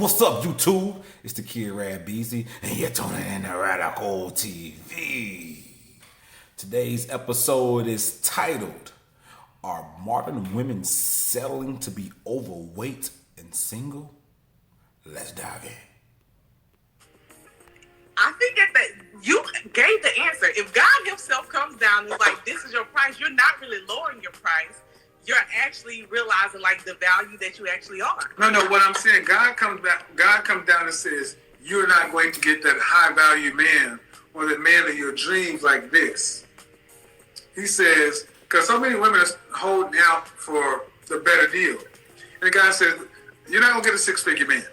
What's up, YouTube? It's the kid RADbeezy, and you're tuning in to Radical TV. Today's episode is titled, Are Modern Women Settling to be Overweight and Single? Let's dive in. I think that you gave the answer. If God himself comes down and is like, this is your price, you're not really lowering your price. You're actually realizing like the value that you actually are. No, what I'm saying, God comes down and says, you're not going to get that high value man or the man of your dreams like this. He says, because so many women are holding out for the better deal. And God says, you're not going to get a six-figure man.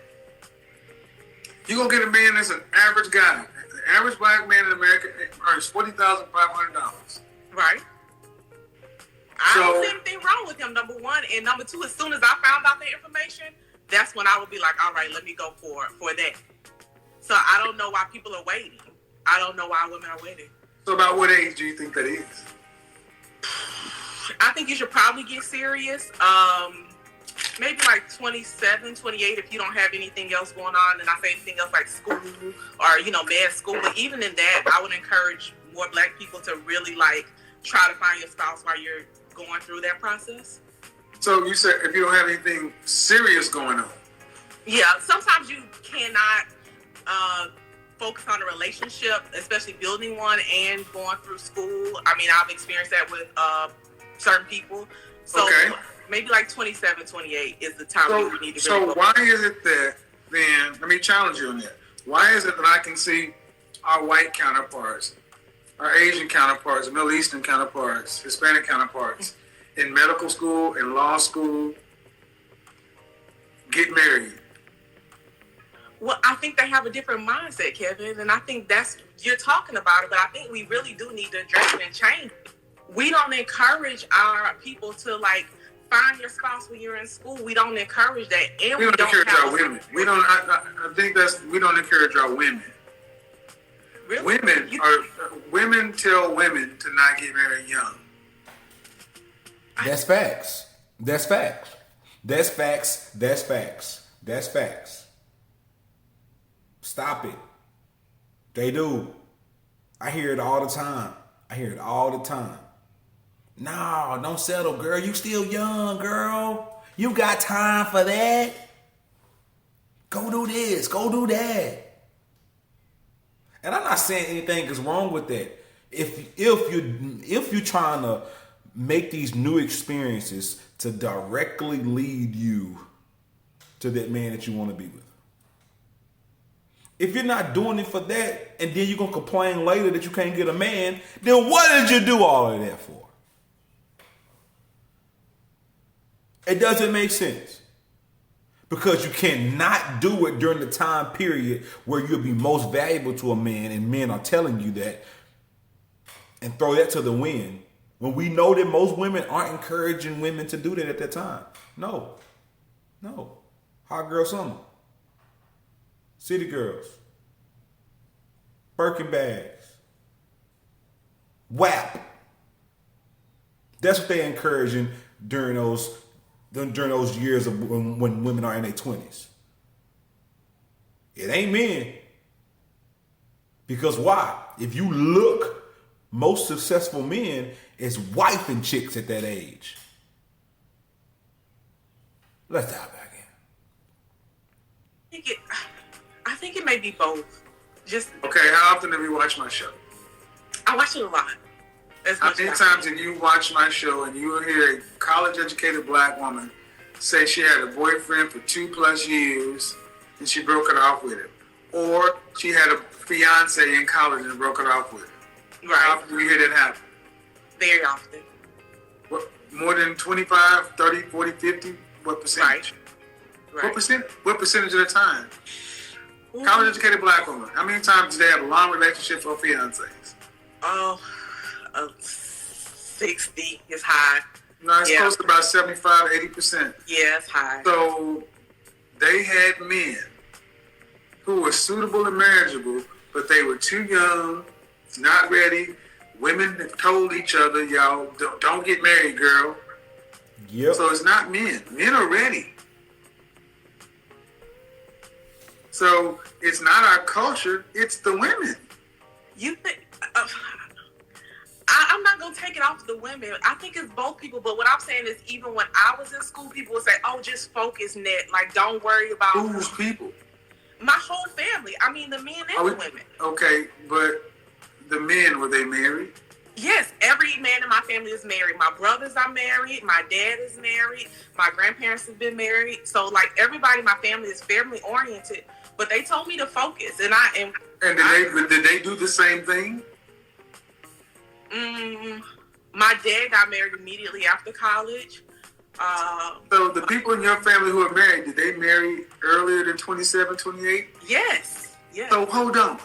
You're going to get a man that's an average guy. The average black man in America earns $40,500. Right. I don't see anything wrong with him, number one. And number two, as soon as I found out the information, that's when I would be like, all right, let me go for that. So I don't know why people are waiting. I don't know why women are waiting. So about what age do you think that is? I think you should probably get serious. Maybe like 27, 28 if you don't have anything else going on. And I say anything else like school or, med school. But even in that, I would encourage more black people to really try to find your spouse while you're going through that process. So you said if you don't have anything serious going on. Yeah, sometimes you cannot focus on a relationship, especially building one and going through school. I mean, I've experienced that with certain people. So maybe like 27, 28 is the time you need to really focus. Why is it that then, let me challenge you on that. Why is it that I can see our white counterparts, our Asian counterparts, Middle Eastern counterparts, Hispanic counterparts, in medical school, in law school, get married? Well, I think they have a different mindset, Kevin, and I think you're talking about it, but I think we really do need to address it and change it. We don't encourage our people to find your spouse when you're in school. We don't encourage that, and we don't encourage our women. We don't. I think we don't encourage our women. Really? Women tell women to not get married young. That's facts. That's facts. That's facts. That's facts. That's facts. Stop it. They do. I hear it all the time. No, don't settle, girl. You still young, girl. You got time for that. Go do this. Go do that. And I'm not saying anything is wrong with that. If you're trying to make these new experiences to directly lead you to that man that you want to be with. If you're not doing it for that, and then you're gonna complain later that you can't get a man, then what did you do all of that for? It doesn't make sense. Because you cannot do it during the time period where you'll be most valuable to a man, and men are telling you that, and throw that to the wind when we know that most women aren't encouraging women to do that at that time. No. Hot girl summer. City girls. Birkin bags. WAP. That's what they're encouraging during those years of when women are in their 20s. It ain't men. Because why? If you look, most successful men is wifing chicks at that age. Let's dive back in. I think it may be both. Okay, how often have you watched my show? I watch it a lot. How many times have you watched my show and you hear a college-educated black woman say she had a boyfriend for 2+ years and she broke it off with him? Or she had a fiance in college and broke it off with him? Right. How often do you hear that happen? Very often. What, more than 25, 30, 40, 50? What percentage? Right. What percentage of the time? College-educated black woman. How many times do they have long relationships or fiancés? 60 is high. No, it's close to about 75, 80%. Yeah, it's high. So they had men who were suitable and marriageable, but they were too young, not ready. Women have told each other, y'all, don't get married, girl. Yep. So it's not men. Men are ready. So it's not our culture, it's the women. You think? I'm not gonna take it off the women. I think it's both people. But what I'm saying is, even when I was in school, people would say, "Oh, just focus, net. Like, don't worry about Who's people." My whole family. I mean, the men and the women. Okay, but the men, were they married? Yes, every man in my family is married. My brothers are married. My dad is married. My grandparents have been married. So, like, everybody in my family is family oriented. But they told me to focus, and I am. And did they do the same thing? My dad got married immediately after college. So the people in your family who are married, did they marry earlier than 27, 28? Yes. So hold on.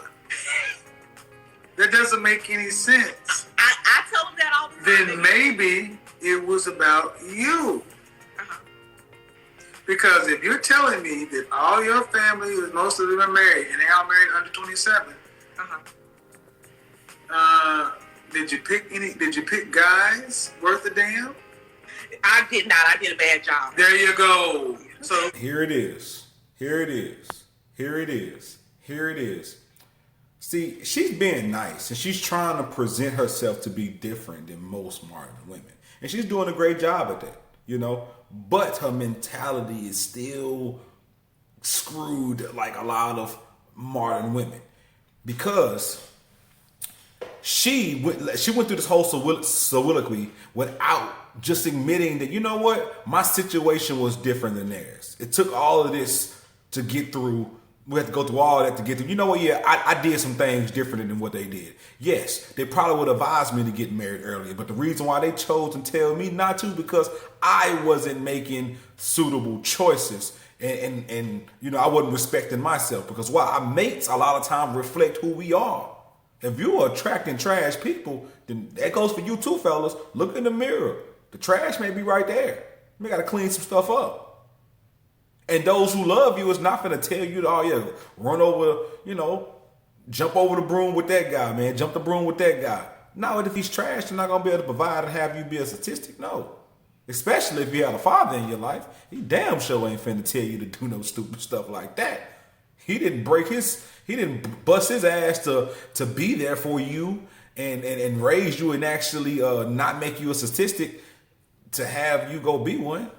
That doesn't make any sense. I tell them that all the time. Then maybe it was about you. Because if you're telling me that all your family, most of them are married, and they all married under 27, did you pick guys worth a damn? I did not. I did a bad job. There you go. So here it is. Here it is. Here it is. Here it is. See, she's being nice and she's trying to present herself to be different than most modern women. And she's doing a great job at that, you know. But her mentality is still screwed like a lot of modern women. Because she went through this whole soliloquy without just admitting that, you know what, my situation was different than theirs. It took all of this to get through. We had to go through all that to get through. You know what, yeah, I did some things different than what they did. Yes, they probably would advise me to get married earlier, but the reason why they chose to tell me not to, because I wasn't making suitable choices. And you know, I wasn't respecting myself, because why? Our mates a lot of times reflect who we are. If you're attracting trash people, then that goes for you too, fellas. Look in the mirror. The trash may be right there. You got to clean some stuff up. And those who love you is not going to tell you to, oh yeah, run over, you know, jump over the broom with that guy, man. Jump the broom with that guy. No, if he's trash, they're not going to be able to provide and have you be a statistic. No. Especially if you have a father in your life. He damn sure ain't finna tell you to do no stupid stuff like that. He didn't bust his ass to be there for you and raise you and actually not make you a statistic to have you go be one.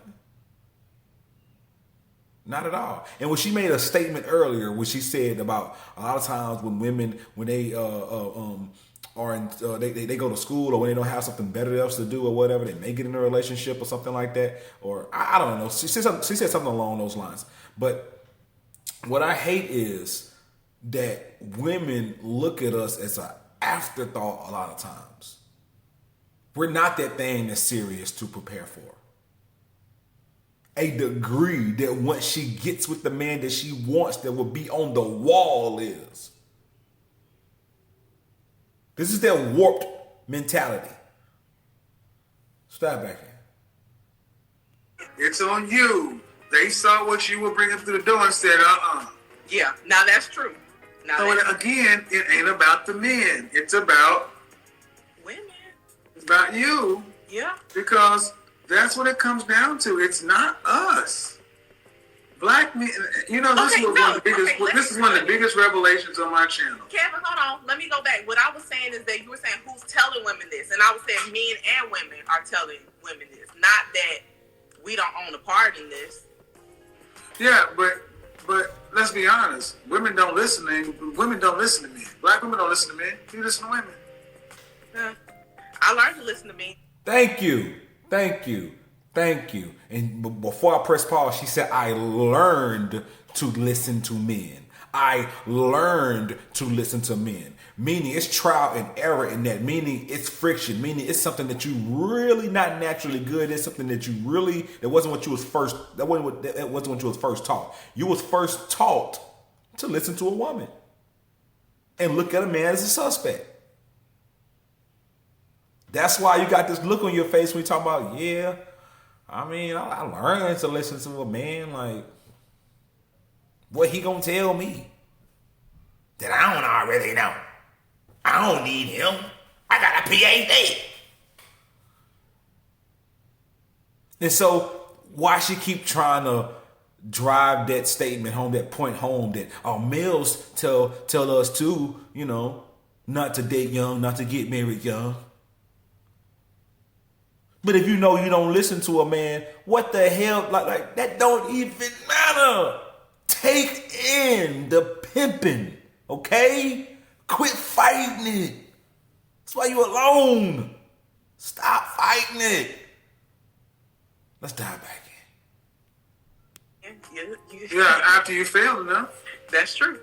Not at all. And when she made a statement earlier, when she said about a lot of times when women, when they are in, they go to school, or when they don't have something better else to do or whatever, they may get in a relationship or something like that. Or I don't know. She said something along those lines. But what I hate is that women look at us as an afterthought a lot of times. We're not that thing that's serious to prepare for. A degree that once she gets with the man that she wants, that will be on the wall is. This is their warped mentality. Stop back in. It's on you. They saw what you were bringing through the door and said, Yeah, now that's true. Again, it ain't about the men. It's about women. It's about you. Yeah. Because that's what it comes down to. It's not us. Black men, you know, this is one of the biggest revelations on my channel. Kevin, hold on. Let me go back. What I was saying is that you were saying who's telling women this, and I was saying men and women are telling women this. Not that we don't own a part in this. Yeah, but let's be honest. Women don't listen to men. Black women don't listen to men. You listen to women. Yeah. I learned to listen to men. Thank you. And before I press pause, she said, I learned to listen to men. I learned to listen to men. Meaning it's trial and error in that. Meaning it's friction. Meaning it's something that you really not naturally good. It's something that you really, that wasn't what you was first taught. You was first taught to listen to a woman and look at a man as a suspect. That's why you got this look on your face when you talk about, yeah, I mean, I learned to listen to a man. Like, what he gonna tell me that I don't already know? I don't need him. I got a PhD. And so why she keep trying to drive that statement home, that point home that our males tell us to, not to date young, not to get married young. But if you know you don't listen to a man, what the hell? Like that don't even matter. Take in the pimping, okay? Quit fighting it. That's why you alone. Stop fighting it. Let's dive back Yeah, Yeah, after you fail enough. That's true.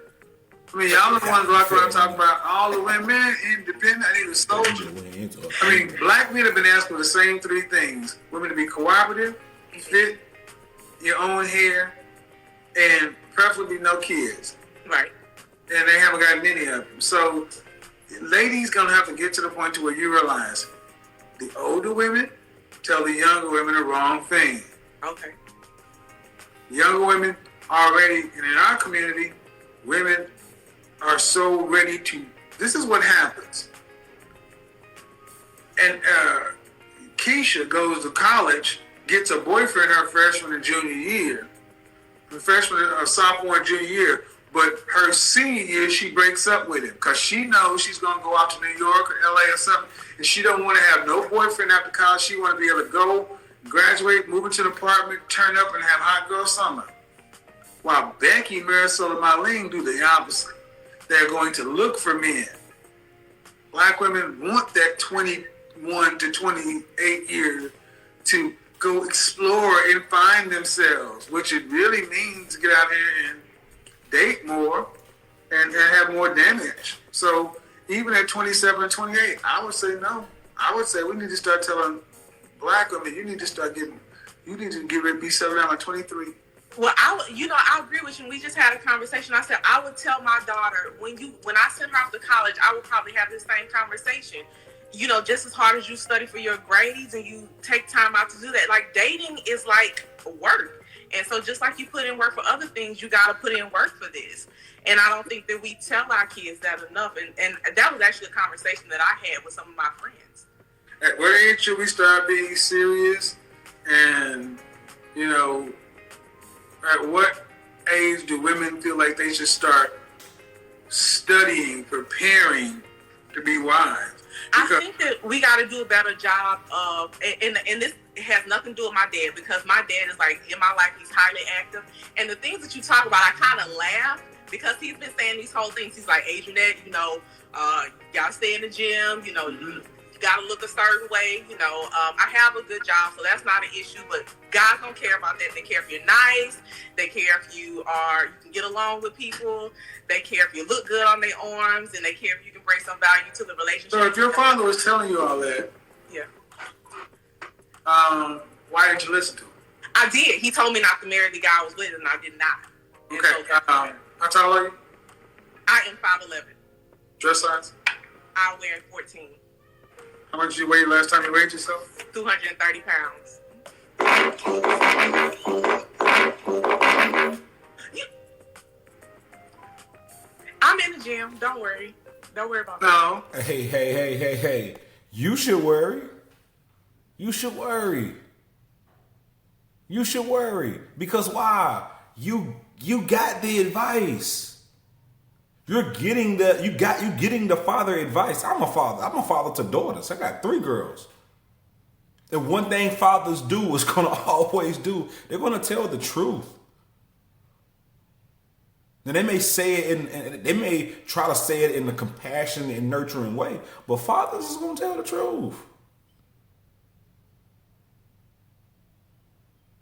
I mean, y'all the ones walking around talking about all the women, independent, I need a soldier. I mean, black men have been asked for the same three things. Women to be cooperative, fit your own hair, and preferably no kids. Right. And they haven't got many of them. So, ladies gonna have to get to the point to where you realize the older women tell the younger women the wrong thing. Okay. Younger women already, and in our community, women are so ready to, this is what happens. And Keisha goes to college, gets a boyfriend her freshman and junior year, sophomore and junior year, but her senior year she breaks up with him because she knows she's going to go out to New York or LA or something, and she don't want to have no boyfriend after college. She want to be able to go, graduate, move into an apartment, turn up, and have hot girl summer. While Becky, Marisol, and Marlene do the opposite. They're going to look for men. Black women want that 21 to 28 years to go explore and find themselves, which it really means to get out here and date more and have more damage. So even at 27 and 28, I would say no. I would say we need to start telling black women, you need to get ready to be settled down at 23. Well, I agree with you. We just had a conversation. I said I would tell my daughter when I send her off to college, I would probably have this same conversation. Just as hard as you study for your grades and you take time out to do that. Like dating is like work, and so just like you put in work for other things, you got to put in work for this. And I don't think that we tell our kids that enough. And that was actually a conversation that I had with some of my friends. At what age should we start being serious? And at what age do women feel like they should start studying, preparing to be wives? I think that we got to do a better job of, and this has nothing to do with my dad, because my dad is like, in my life, he's highly active. And the things that you talk about, I kind of laugh because he's been saying these whole things. He's like, Adrianette, you gotta stay in the gym, you gotta look a certain way, I have a good job, so that's not an issue, but guys don't care about that. They care if you're nice, they care if you can get along with people, they care if you look good on their arms, and they care if you can bring some value to the relationship. So if your father was telling you all that, yeah, why didn't you listen to him? I did. He told me not to marry the guy I was with, and I did not. Okay, how tall are you? I am 5'11". Dress size? I wear 14. How much did you weigh last time you weighed yourself? 230 pounds. I'm in the gym. Don't worry. Don't worry about that. No. Hey. You should worry. You should worry. Because why? You got the advice. You're getting the father advice. I'm a father to daughters. I got 3 girls. And one thing fathers do is gonna always do, they're gonna tell the truth. And they may say it and they may try to say it in a compassionate and nurturing way, but fathers is gonna tell the truth.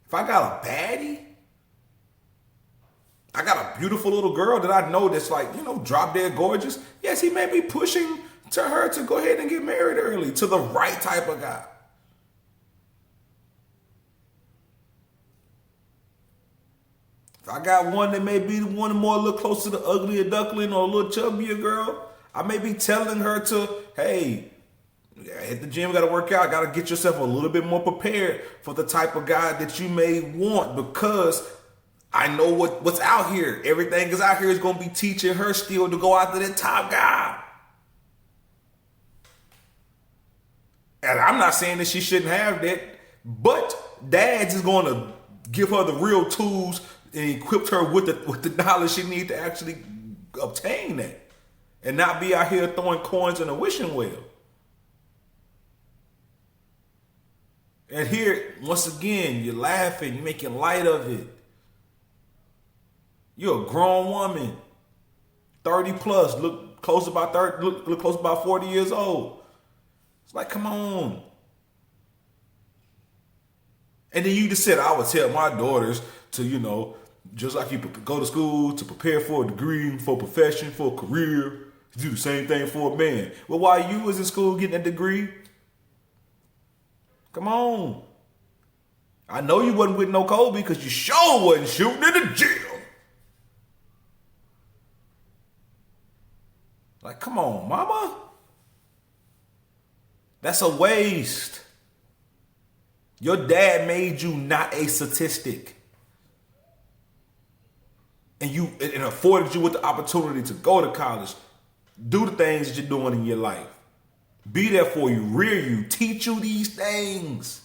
If I got a baddie, I got a beautiful little girl that I know that's like, drop dead gorgeous. Yes, he may be pushing to her to go ahead and get married early to the right type of guy. If I got one that may be the one more a little closer to the uglier duckling or a little chubbier girl, I may be telling her to, hey, hit the gym, got to work out, got to get yourself a little bit more prepared for the type of guy that you may want, because I know what's out here. Everything is out here is going to be teaching her still to go after that top guy. And I'm not saying that she shouldn't have that, but dads is going to give her the real tools and equipped her with the knowledge she needs to actually obtain that, and not be out here throwing coins in a wishing well. And here, once again, you're laughing, you're making light of it. You're a grown woman, 30 plus, look close about 30, look close about 40 years old. It's like, come on. And then you just said, I would tell my daughters to, just like you go to school to prepare for a degree, for a profession, for a career, to do the same thing for a man. Well, while you was in school getting a degree, come on. I know you wasn't with no Kobe because you sure wasn't shooting in the gym. Like, come on, mama. That's a waste. Your dad made you not a statistic. And it afforded you with the opportunity to go to college, do the things that you're doing in your life. Be there for you, rear you, teach you these things.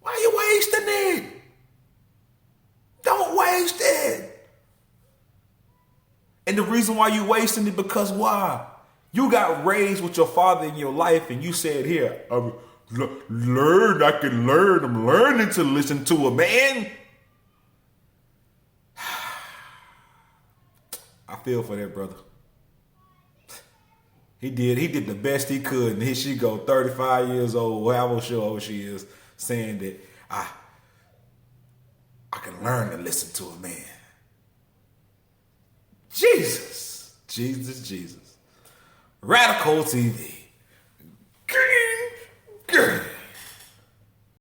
Why are you wasting it? Don't waste it. And the reason why you wasting it, because why? You got raised with your father in your life and you said, here, I can learn. I'm learning to listen to a man. I feel for that brother. He did the best he could, and here she go, 35 years old, however old she is, saying that I can learn to listen to a man. Jesus. Radical TV.